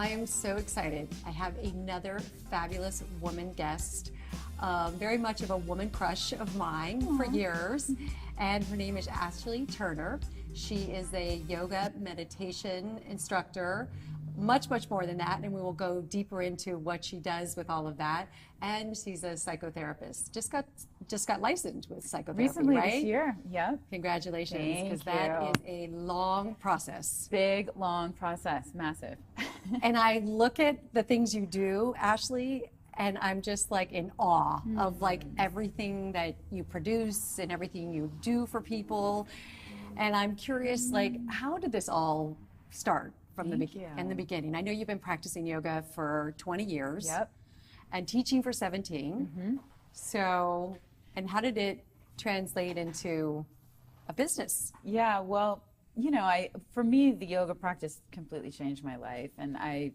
I'm so excited. I have another fabulous woman guest, very much of a woman crush of mine for years, and her name is Ashley Turner. She is a yoga meditation instructor, much more than that, and we will go deeper into what she does with all of that. And she's a psychotherapist. Just got licensed with psychotherapy, recently, right? This year. Yep. Congratulations, because that is a long process. Big, long process, massive. And I look at the things you do, Ashley, and I'm just like in awe of like everything that you produce and everything you do for people. And I'm curious, like, how did this all start from the beginning? I know you've been practicing yoga for 20 years. Yep. And teaching for 17. So, and how did it translate into a business? Yeah, well, you know, for me, the yoga practice completely changed my life. And I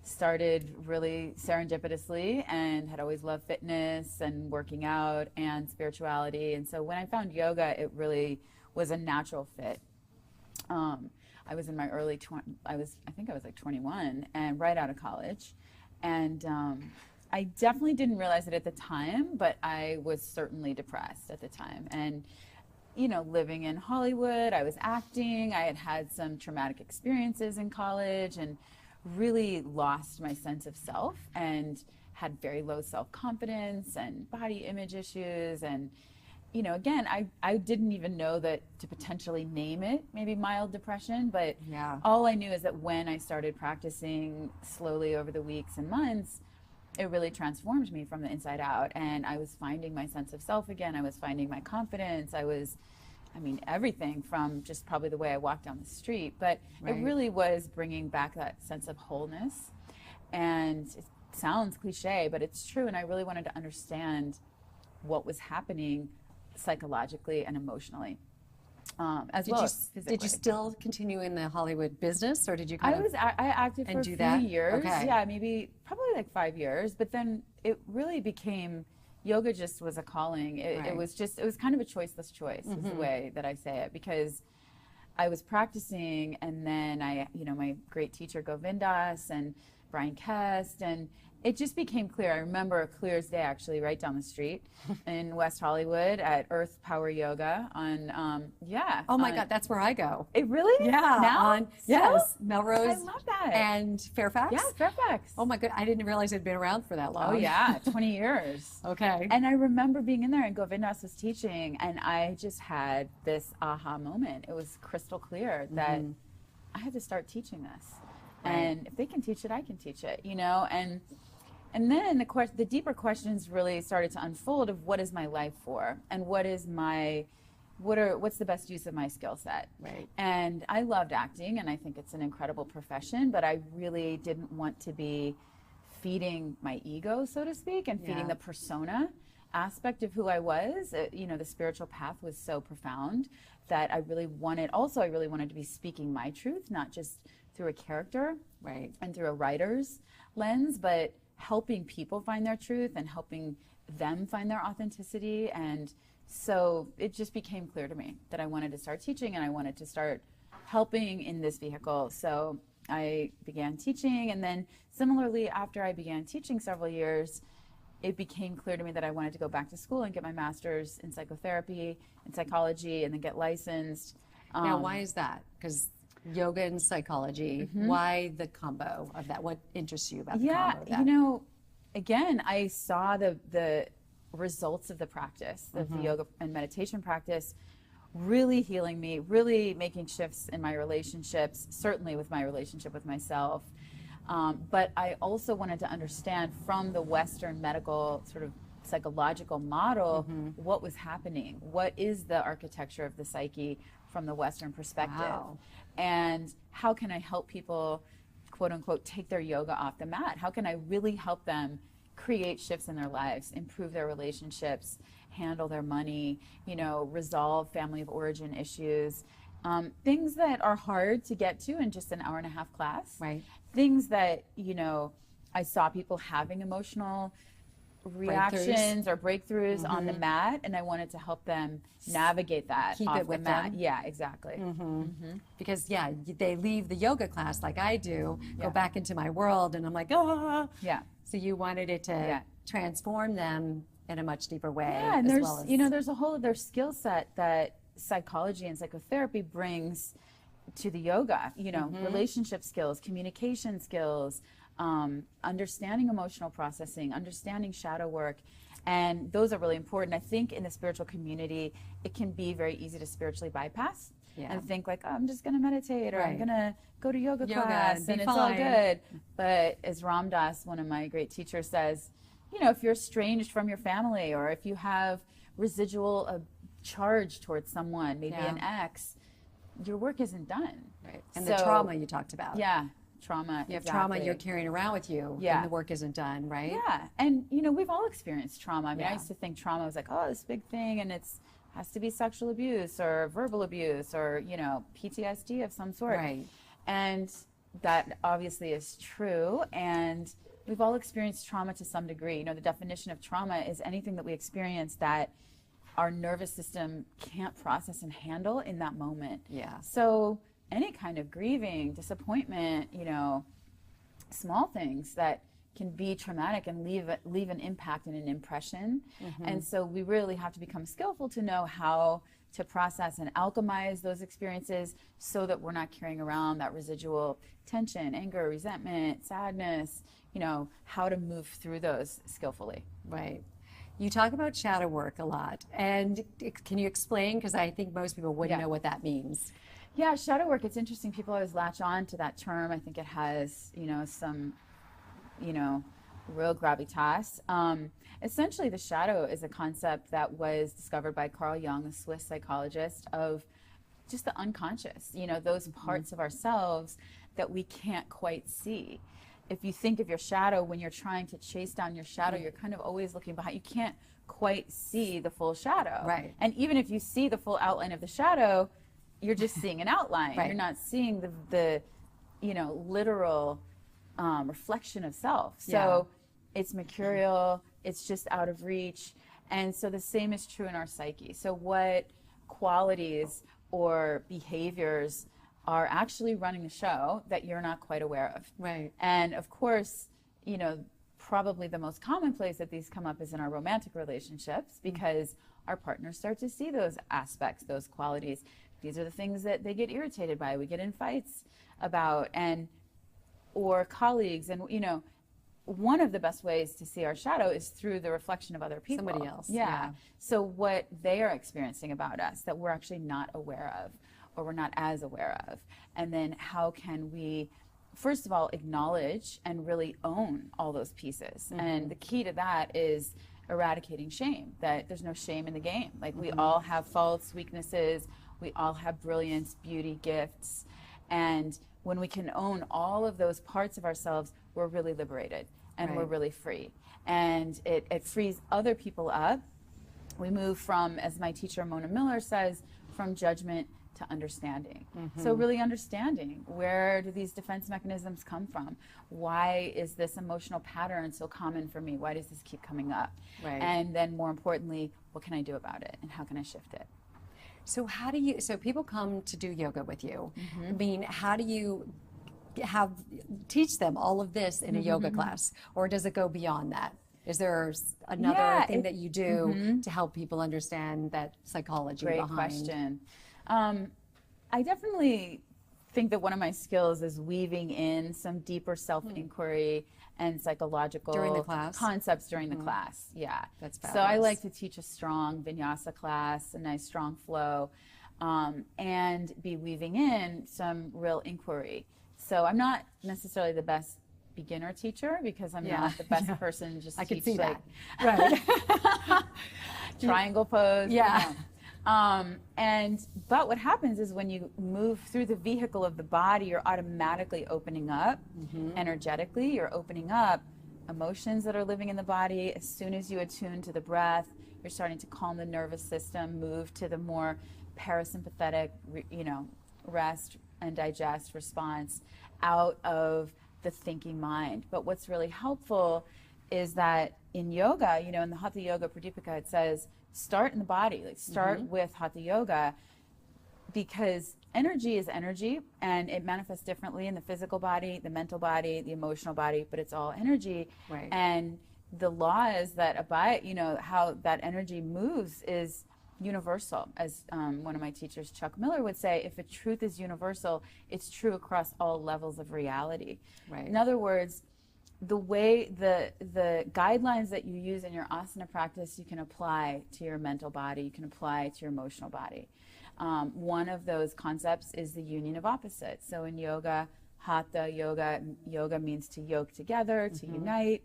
started really serendipitously and had always loved fitness and working out and spirituality. And so when I found yoga, it really was a natural fit. I was in my early 20s, I think I was like 21 and right out of college. And I definitely didn't realize it at the time, but I was certainly depressed at the time. And, you know, living in Hollywood, I was acting, I had had some traumatic experiences in college and really lost my sense of self and had very low self-confidence and body image issues. And, you know, again, I didn't even know that to potentially name it, maybe mild depression, but all I knew is that when I started practicing slowly over the weeks and months, it really transformed me from the inside out. And I was finding my sense of self again. I was finding my confidence. I mean, everything from just probably the way I walked down the street, but it really was bringing back that sense of wholeness. And it sounds cliche, but it's true. And I really wanted to understand what was happening psychologically and emotionally, as well as physically. Did you still continue in the Hollywood business, or did you I acted for a few years. Okay. Yeah, maybe probably like 5 years, but then it really became, yoga just was a calling. It was kind of a choiceless choice is the way that I say it, because I was practicing, and then my great teacher Govindas and Brian Kest, and it just became clear. I remember clear as day, actually, right down the street in West Hollywood at Earth Power Yoga on, Oh my God, that's where I go. It really? Yeah. Now? Yes, Melrose. I love that. And Fairfax? Yeah, Fairfax. Oh my God, I didn't realize it'd been around for that long. Oh yeah, 20 years. Okay. And I remember being in there and Govindas was teaching, and I just had this aha moment. It was crystal clear that I had to start teaching this. And if they can teach it, I can teach it, you know? And then the deeper questions really started to unfold of what is my life for, and what's the best use of my skill set. Right. And I loved acting, and I think it's an incredible profession, but I really didn't want to be feeding my ego, so to speak, and feeding the persona aspect of who I was. You know, the spiritual path was so profound that I really wanted to be speaking my truth, not just through a character and through a writer's lens, but helping people find their truth and helping them find their authenticity. And so it just became clear to me that I wanted to start teaching, and I wanted to start helping in this vehicle. So I began teaching, and then similarly, after I began teaching several years, it became clear to me that I wanted to go back to school and get my master's in psychotherapy and psychology, and then get licensed. Now, why is that? Because yoga and psychology, why the combo of that? What interests you about the combo of that? You know, again, I saw the results of the practice, of the yoga and meditation practice, really healing me, really making shifts in my relationships, certainly with my relationship with myself. But I also wanted to understand from the Western medical sort of psychological model what was happening. What is the architecture of the psyche from the Western perspective? Wow. And how can I help people, quote unquote, take their yoga off the mat? How can I really help them create shifts in their lives, improve their relationships, handle their money, you know, resolve family of origin issues, things that are hard to get to in just an hour-and-a-half class. Right. Things that, you know, I saw people having emotional reactions or breakthroughs on the mat, and I wanted to help them navigate that. Keep off it with the mat. them. Yeah, exactly. Because they leave the yoga class like I do, Yeah. go back into my world, and I'm like, oh. Yeah. So you wanted it to transform them in a much deeper way. Yeah, and as there's well as, there's a whole other skill set that psychology and psychotherapy brings to the yoga. Relationship skills, communication skills, understanding emotional processing, understanding shadow work, and those are really important. I think in the spiritual community, it can be very easy to spiritually bypass and think like, oh, I'm just going to meditate, or I'm going to go to yoga class, and it's all good. But as Ram Dass, one of my great teachers, says, if you're estranged from your family, or if you have residual charge towards someone, maybe an ex, your work isn't done. Right. And the trauma you talked about. Yeah, trauma. You have trauma you're carrying around with you, and the work isn't done, right? Yeah, and we've all experienced trauma. I mean, I used to think trauma was like, oh, this big thing, and it's has to be sexual abuse or verbal abuse or PTSD of some sort. Right. And that obviously is true, and we've all experienced trauma to some degree. The definition of trauma is anything that we experience that our nervous system can't process and handle in that moment. Yeah. So any kind of grieving, disappointment, small things that can be traumatic and leave an impact and an impression. And so we really have to become skillful to know how to process and alchemize those experiences so that we're not carrying around that residual tension, anger, resentment, sadness, how to move through those skillfully. Right. You talk about shadow work a lot, and can you explain, because I think most people wouldn't know what that means. Yeah, shadow work, it's interesting. People always latch on to that term. I think it has, some, real gravitas. Essentially, the shadow is a concept that was discovered by Carl Jung, a Swiss psychologist, of just the unconscious, those parts of ourselves that we can't quite see. If you think of your shadow, when you're trying to chase down your shadow, you're kind of always looking behind. You can't quite see the full shadow. Right. And even if you see the full outline of the shadow, you're just seeing an outline. Right. You're not seeing the literal reflection of self. So it's mercurial, it's just out of reach. And so the same is true in our psyche. So what qualities or behaviors are actually running the show that you're not quite aware of? Right. And of course, probably the most common place that these come up is in our romantic relationships, because our partners start to see those aspects, those qualities. These are the things that they get irritated by, we get in fights about, or colleagues. And, one of the best ways to see our shadow is through the reflection of other people. Somebody else. Yeah. So what they are experiencing about us that we're actually not aware of, or we're not as aware of. And then how can we, first of all, acknowledge and really own all those pieces. And the key to that is eradicating shame, that there's no shame in the game. Like we all have faults, weaknesses, we all have brilliance, beauty, gifts. And when we can own all of those parts of ourselves, we're really liberated and we're really free. And it frees other people up. We move from, as my teacher Mona Miller says, from judgment to understanding. So really understanding, where do these defense mechanisms come from? Why is this emotional pattern so common for me? Why does this keep coming up? Right. And then more importantly, what can I do about it, and how can I shift it? So so people come to do yoga with you. I mean, how do you teach them all of this in a yoga class, or does it go beyond that? Is there another thing that you do to help people understand that psychology behind? Great question. I definitely think that one of my skills is weaving in some deeper self-inquiry and psychological During the class? concepts during the class. Yeah. That's So I fabulous. like to teach a strong vinyasa class, a nice strong flow, and be weaving in some real inquiry. So I'm not necessarily the best beginner teacher, because I'm not the best person just I to can teach see like that. Right. triangle pose. Yeah. But what happens is when you move through the vehicle of the body, you're automatically opening up energetically. You're opening up emotions that are living in the body. As soon as you attune to the breath, you're starting to calm the nervous system, move to the more parasympathetic, rest and digest response out of the thinking mind. But what's really helpful is that in yoga, you know, in the Hatha Yoga Pradipika, it says start in the body, like start with Hatha Yoga, because energy is energy and it manifests differently in the physical body, the mental body, the emotional body, but it's all energy. Right. And the laws that abide, you know, how that energy moves is universal. As one of my teachers, Chuck Miller, would say, if a truth is universal, it's true across all levels of reality. Right. In other words, the way the guidelines that you use in your asana practice, you can apply to your mental body, you can apply to your emotional body. One of those concepts is the union of opposites. So in yoga, hatha yoga means to yoke together, to unite.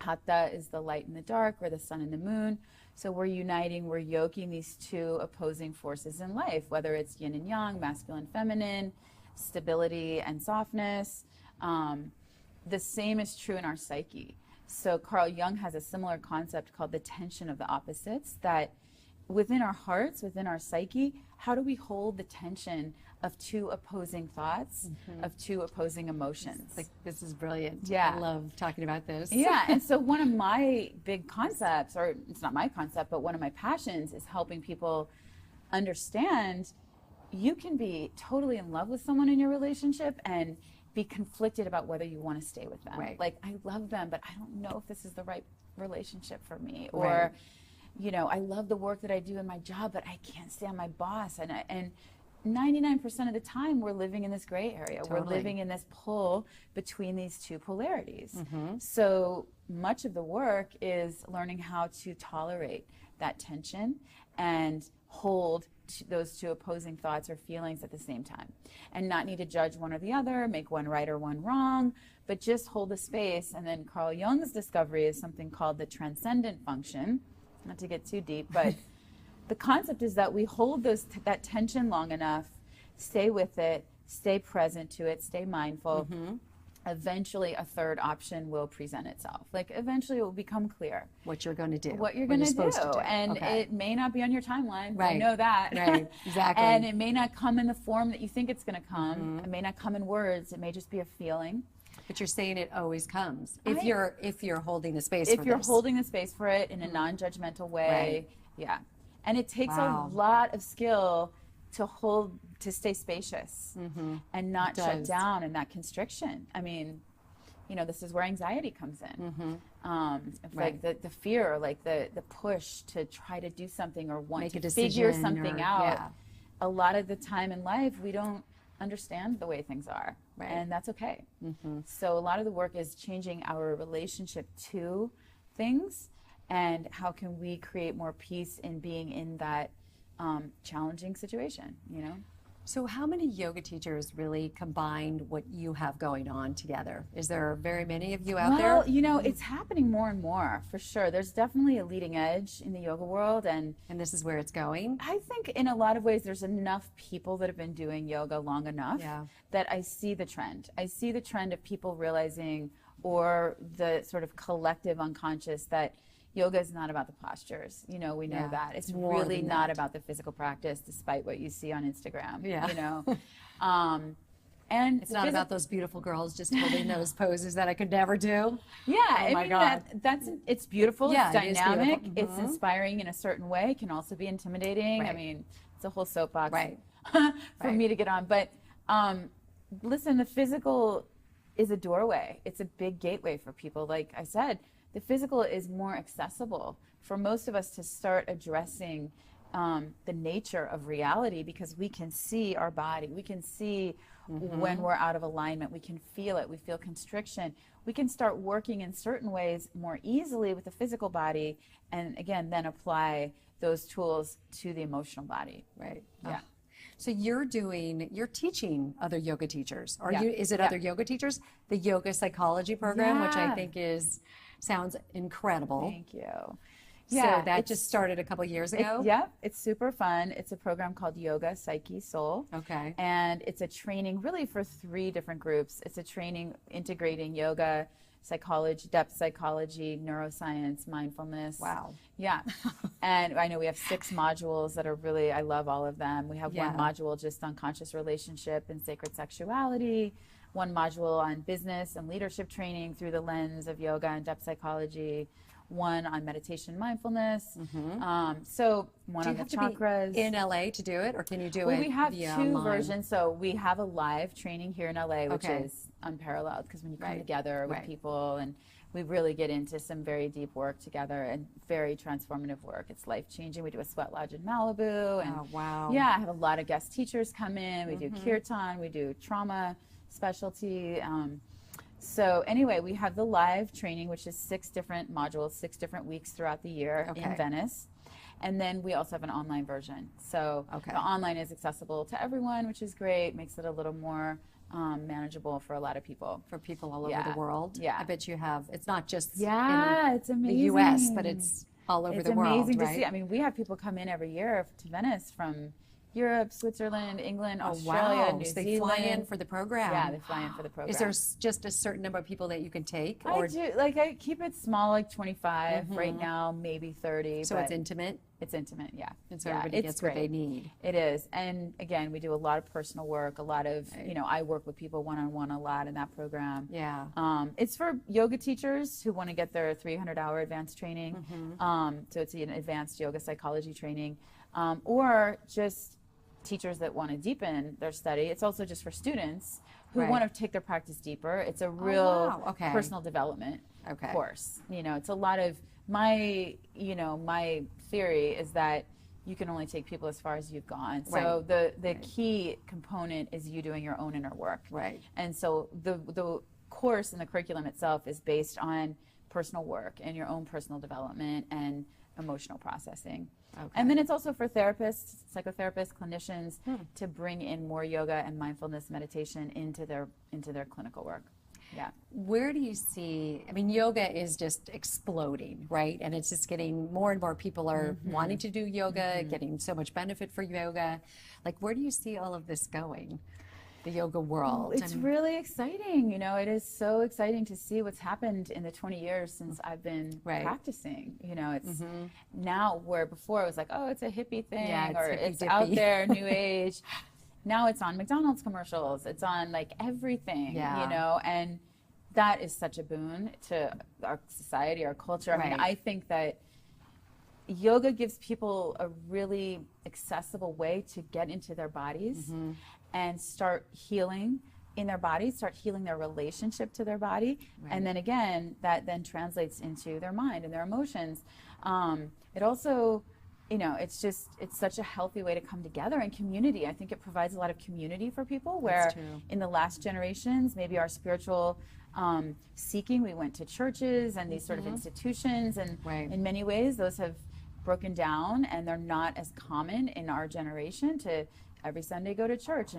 Hatha is the light and the dark, or the sun and the moon. So we're uniting, we're yoking these two opposing forces in life, whether it's yin and yang, masculine, feminine, stability and softness. The same is true in our psyche. So Carl Jung has a similar concept called the tension of the opposites, that within our hearts, within our psyche, how do we hold the tension of two opposing thoughts, of two opposing emotions? Like, this is brilliant. Yeah. I love talking about this. Yeah, and so one of my big concepts, or it's not my concept, but one of my passions is helping people understand you can be totally in love with someone in your relationship and be conflicted about whether you want to stay with them. Right. Like, I love them, but I don't know if this is the right relationship for me. Right. Or, you know, I love the work that I do in my job, but I can't stand my boss. And 99% of the time, we're living in this gray area. Totally. We're living in this pull between these two polarities. So much of the work is learning how to tolerate that tension and hold those two opposing thoughts or feelings at the same time, and not need to judge one or the other, make one right or one wrong, but just hold the space. And then Carl Jung's discovery is something called the transcendent function. Not to get too deep, but the concept is that we hold that tension long enough, stay with it, stay present to it, stay mindful. Eventually a third option will present itself. Like, eventually it will become clear What you're going to do. what you're going to do. And Okay. it may not be on your timeline. Right. I know that. Right. Exactly. And it may not come in the form that you think it's going to come. It may not come in words. It may just be a feeling. But you're saying it always comes if you're holding the space. If for you're this. holding the space for it in a non-judgmental way. Right. Yeah. And it takes Wow. a lot of skill to stay spacious and not It shut does. down in that constriction. I mean, you know, this is where anxiety comes in. Right. Like the fear, like the push to try to do something or want Make a to figure decision something or- out. yeah. A lot of the time in life, we don't understand the way things are, Right. and that's okay. So a lot of the work is changing our relationship to things, and how can we create more peace in being in that challenging situation, you know? So how many yoga teachers really combine what you have going on together? Is there very many of you out Well, there? you know, it's happening more and more, for sure. There's definitely a leading edge in the yoga world, and And this is where it's going? I think in a lot of ways there's enough people that have been doing yoga long enough Yeah. that I see the trend. I see the trend of people realizing, or the sort of collective unconscious, that yoga is not about the postures. You know, we know Yeah, that. It's more really than not that. about the physical practice, despite what you see on Instagram. Yeah. You know? And It's not about those beautiful girls just holding those poses that I could never do. Yeah, I my mean, God. that's it's beautiful, Yeah, it's it is dynamic, beautiful. it's inspiring in a certain way. It can also be intimidating. I Right. mean, it's a whole soapbox Right. for Right. me to get on. But listen, the physical is a doorway. It's a big gateway for people. Like I said, the physical is more accessible for most of us to start addressing the nature of reality, because we can see our body. We can see when we're out of alignment. We can feel it. We feel constriction. We can start working in certain ways more easily with the physical body, and again, then apply those tools to the emotional body. Right. Yeah. So you're teaching other yoga teachers. Yeah. Is it Yeah. other yoga teachers? The yoga psychology program, which I Yeah. think sounds incredible. Thank you. So that it's- just started a couple years ago? Yep, it's super fun. It's a program called Yoga, Psyche, Soul. Okay. And it's a training really for 3 different groups. It's a training integrating yoga, psychology, depth psychology, neuroscience, mindfulness. Wow. Yeah. And I know we have 6 modules that are I love all of them. We have Yeah. one module just on conscious relationship and sacred sexuality. one module on business and leadership training through the lens of yoga and depth psychology, one on meditation mindfulness. So one on the chakras. Be in LA to do it, or can you do it? We have via two online? versions. So we have a live training here in LA, which is unparalleled, because when you come together with people, and we really get into some very deep work together and very transformative work. It's life-changing. We do a sweat lodge in Malibu. And yeah, I have a lot of guest teachers come in. We do kirtan. We do trauma specialty. So anyway, we have the live training, which is 6 different modules, 6 different weeks throughout the year in Venice. And then we also have an online version. So the online is accessible to everyone, which is great, makes it a little more manageable for a lot of people. For people all over the world. Yeah. I bet you have, it's not just it's amazing. the U.S., but it's all over the world, It's amazing to right? see. I mean, we have people come in every year to Venice from Europe, Switzerland, England, Australia, New so they Zealand. fly in for the program. Yeah, they fly in for the program. Is there just a certain number of people that you can take? I do. Like, I keep it small, like 25 right now, maybe 30. So it's intimate? It's intimate, yeah. And so everybody gets what they need. It is. And again, we do a lot of personal work, a lot of, you know, I work with people one-on-one a lot in that program. Yeah. It's for yoga teachers who want to get their 300-hour advanced training. So it's an advanced yoga psychology training. Or just teachers that want to deepen their study. It's also just for students who want to take their practice deeper. It's a real personal development course. You know, it's a lot of my theory is that you can only take people as far as you've gone. So the key component is you doing your own inner work. Right. And so the course and the curriculum itself is based on personal work and your own personal development and emotional processing. And then it's also for therapists, psychotherapists, clinicians to bring in more yoga and mindfulness meditation into their clinical work. Yeah. Where do you see, I mean, yoga is just exploding, right? And it's just getting more and more people are wanting to do yoga, getting so much benefit for yoga. Like, where do you see all of this going? The yoga world. It's really exciting. You know, it is so exciting to see what's happened in the 20 years since I've been practicing. You know, it's now where before it was like, oh, it's a hippie thing, or it's out there, new age. Now it's on McDonald's commercials. It's on like everything, you know, and that is such a boon to our society, our culture. I mean, I think that yoga gives people a really accessible way to get into their bodies and start healing in their bodies, start healing their relationship to their body. And then again, that then translates into their mind and their emotions. It also, you know, it's such a healthy way to come together in community. I think it provides a lot of community for people where in the last generations, maybe our spiritual seeking, we went to churches and these sort of institutions, and in many ways those have broken down and they're not as common in our generation to every Sunday go to church.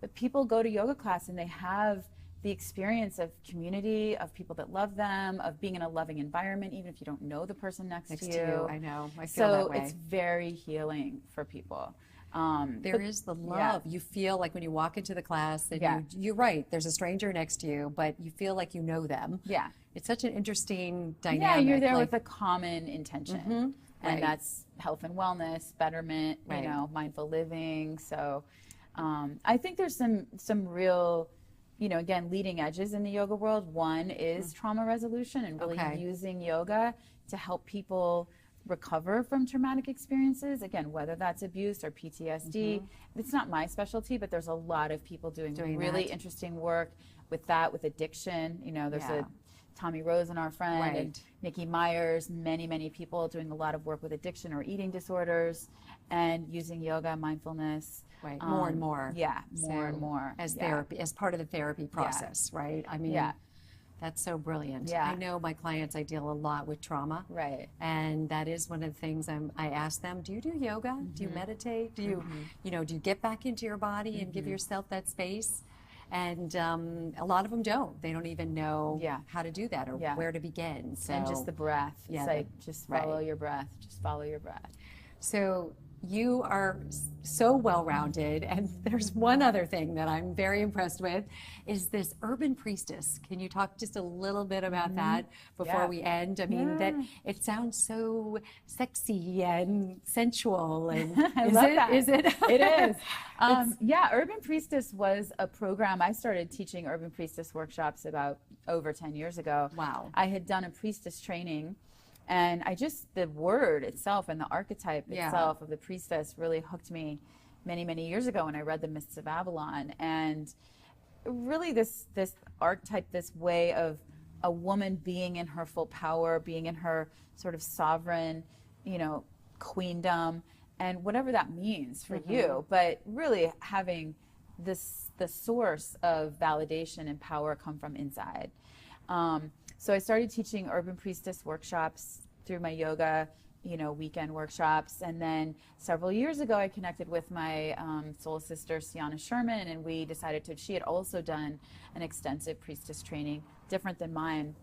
But people go to yoga class and they have the experience of community, of people that love them, of being in a loving environment, even if you don't know the person next to you. I know. I feel that way. So it's very healing for people. There is the love. You feel like when you walk into the class that you're right, there's a stranger next to you, but you feel like you know them. Yeah. It's such an interesting dynamic. Yeah, you're there with a common intention. And that's health and wellness, betterment, you know, mindful living. So I think there's some real, you know, again, leading edges in the yoga world. One is trauma resolution and really using yoga to help people recover from traumatic experiences. Again, whether that's abuse or PTSD. It's not my specialty, but there's a lot of people doing really interesting work with that, with addiction. You know, there's a Tommy Rosen, our friend, and Nikki Myers, many people doing a lot of work with addiction or eating disorders and using yoga, mindfulness. More and more. Yeah, more and more. As therapy, as part of the therapy process, right? I mean, that's so brilliant. I know my clients, I deal a lot with trauma. And that is one of the things I ask them, do you do yoga? Do you meditate? Do you, you know, do you get back into your body and give yourself that space? And a lot of them don't. They don't even know how to do that or where to begin. So, and just the breath. It's like, just follow your breath. Just follow your breath. So you are so well-rounded, and there's one other thing that I'm very impressed with is this urban priestess. Can you talk just a little bit about that before Yeah. we end? I mean, that Yeah. it sounds so sexy and sensual, and I love that. Is it? It is. Yeah, Urban Priestess was a program. I started teaching Urban Priestess workshops about over 10 years ago. Wow. I had done a priestess training, and the word itself and the archetype itself of the priestess really hooked me many, many years ago when I read The Mists of Avalon. And really this archetype, this way of a woman being in her full power, being in her sort of sovereign, queendom, and whatever that means for you, but really having the source of validation and power come from inside. So I started teaching Urban Priestess workshops through my yoga, weekend workshops. And then several years ago, I connected with my soul sister, Sienna Sherman, and we decided she had also done an extensive priestess training, different than mine.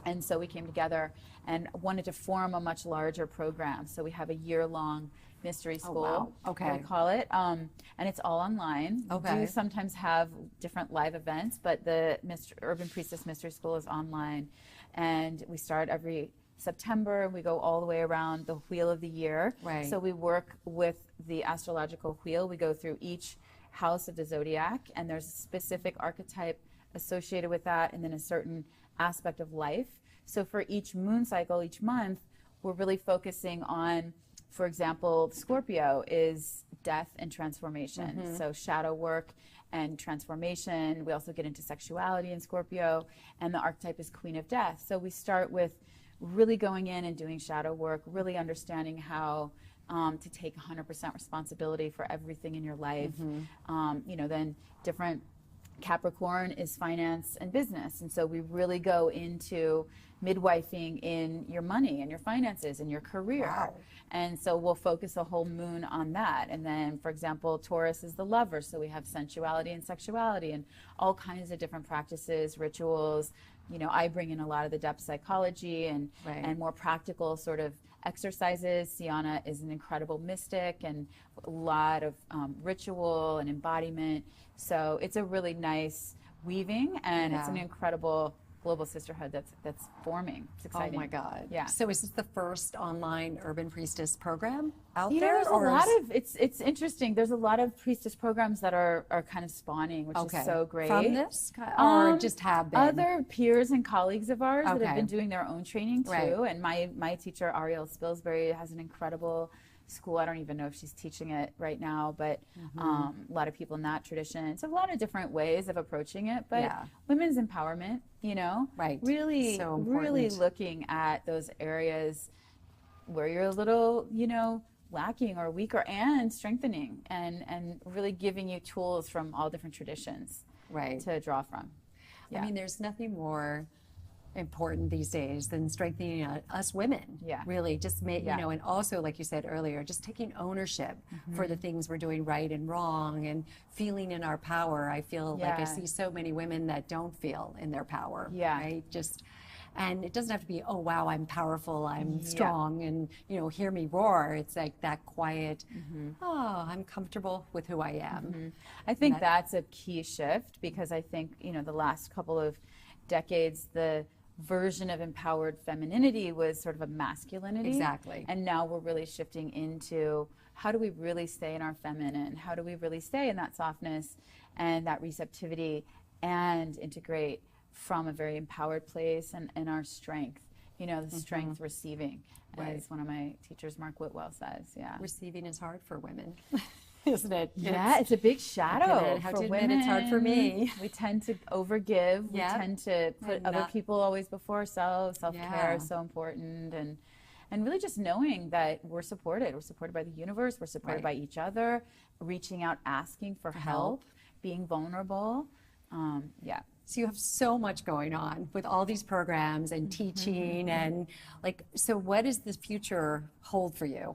And so we came together and wanted to form a much larger program. So we have a year-long mystery school, we call it, and it's all online. Okay. We do sometimes have different live events, but the Urban Priestess Mystery School is online, and we start every September. We go all the way around the wheel of the year. Right. So we work with the astrological wheel. We go through each house of the zodiac, and there's a specific archetype associated with that, and then a certain aspect of life. So for each moon cycle, each month, we're really focusing on, for example, Scorpio is death and transformation. So shadow work and transformation. We also get into sexuality in Scorpio, and the archetype is Queen of Death. So we start with really going in and doing shadow work, really understanding how to take 100% responsibility for everything in your life. Then different Capricorn is finance and business. And so we really go into midwifing in your money and your finances and your career. Wow. And so we'll focus a whole moon on that. And then, for example, Taurus is the lover. So we have sensuality and sexuality and all kinds of different practices, rituals. I bring in a lot of the depth psychology and more practical sort of exercises. Sienna is an incredible mystic and a lot of ritual and embodiment. So it's a really nice weaving, and it's an incredible global sisterhood that's forming. It's exciting. Oh my God. Yeah. So is this the first online Urban Priestess program out there? There's a lot of, it's interesting. There's a lot of priestess programs that are kind of spawning, which is so great. From this? Or just have been? Other peers and colleagues of ours that have been doing their own training too. Right. And my teacher, Ariel Spilsbury, has an incredible school. I don't even know if she's teaching it right now, but a lot of people in that tradition. So a lot of different ways of approaching it, but women's empowerment, Right. really, So really important. looking at those areas where you're a little, lacking or weaker, and strengthening and really giving you tools from all different traditions to draw from. I mean, there's nothing more important these days than strengthening us women. Really, just and also, like you said earlier, just taking ownership for the things we're doing right and wrong, and feeling in our power. I feel like I see so many women that don't feel in their power. Right? And it doesn't have to be, oh wow, I'm powerful, I'm strong, and hear me roar. It's like that quiet, oh, I'm comfortable with who I am. I think that's a key shift, because I think the last couple of decades, the version of empowered femininity was sort of a masculinity. Exactly. And now we're really shifting into, how do we really stay in our feminine? How do we really stay in that softness and that receptivity, and integrate from a very empowered place and our strength, the strength receiving, as one of my teachers, Mark Whitwell, says. Receiving is hard for women. Isn't it? It's a big shadow for women. Admit it's hard for me. We tend to overgive. We tend to put other people always before ourselves. Self-care is so important, and really just knowing that we're supported. We're supported by the universe. We're supported by each other. Reaching out, asking for help, being vulnerable. So you have so much going on with all these programs and teaching, and so what does the future hold for you?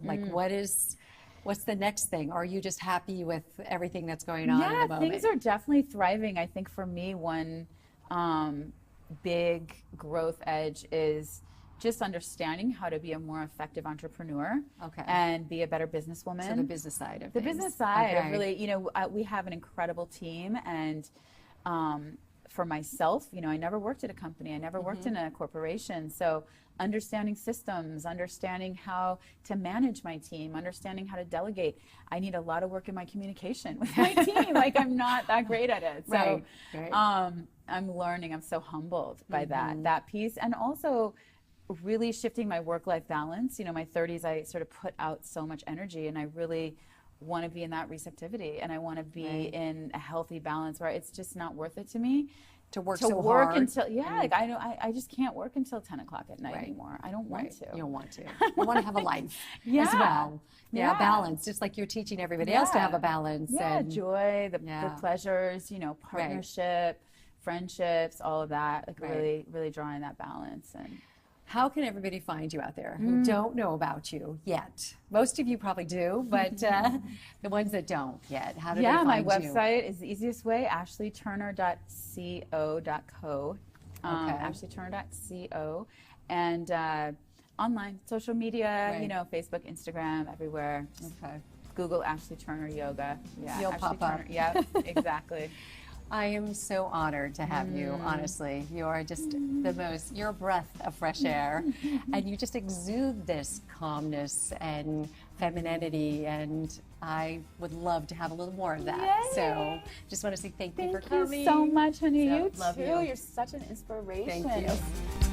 What's the next thing? Are you just happy with everything that's going on at the moment? Things are definitely thriving. I think for me, one big growth edge is, just understanding how to be a more effective entrepreneur Okay. and be a better businesswoman. So the business side of The things. business side of Okay. really, we have an incredible team, and for myself, I never worked at a company. I never worked in a corporation. So understanding systems, understanding how to manage my team, understanding how to delegate. I need a lot of work in my communication with my team. Like, I'm not that great at it. So Right. I'm learning. I'm so humbled by that piece. And also really shifting my work-life balance. My 30s, I sort of put out so much energy, and I really want to be in that receptivity, and I want to be in a healthy balance where it's just not worth it to me To work to so work hard. until like I just can't work until 10 o'clock at night anymore. I don't want to. You don't want to. You want to have a life as Yeah. well. Yeah, Yeah. balance, just like you're teaching everybody else to have a balance. Yeah, and joy, the pleasures, partnership, friendships, all of that. Like really drawing that balance. And how can everybody find you out there who don't know about you yet? Most of you probably do, but the ones that don't yet, how do they find my you? website is the easiest way, ashleyturner.co. ashleyturner.co. And online, social media, Facebook, Instagram, everywhere. Okay. Google Ashley Turner Yoga. Yeah, You'll Ashley pop up. Turner. Yeah, exactly. I am so honored to have you, honestly. You are just you're a breath of fresh air, and you just exude this calmness and femininity, and I would love to have a little more of that. Yay. So just want to say thank you for coming. Thank you so much, honey. So, You love too. you. You're such an inspiration. Thank you.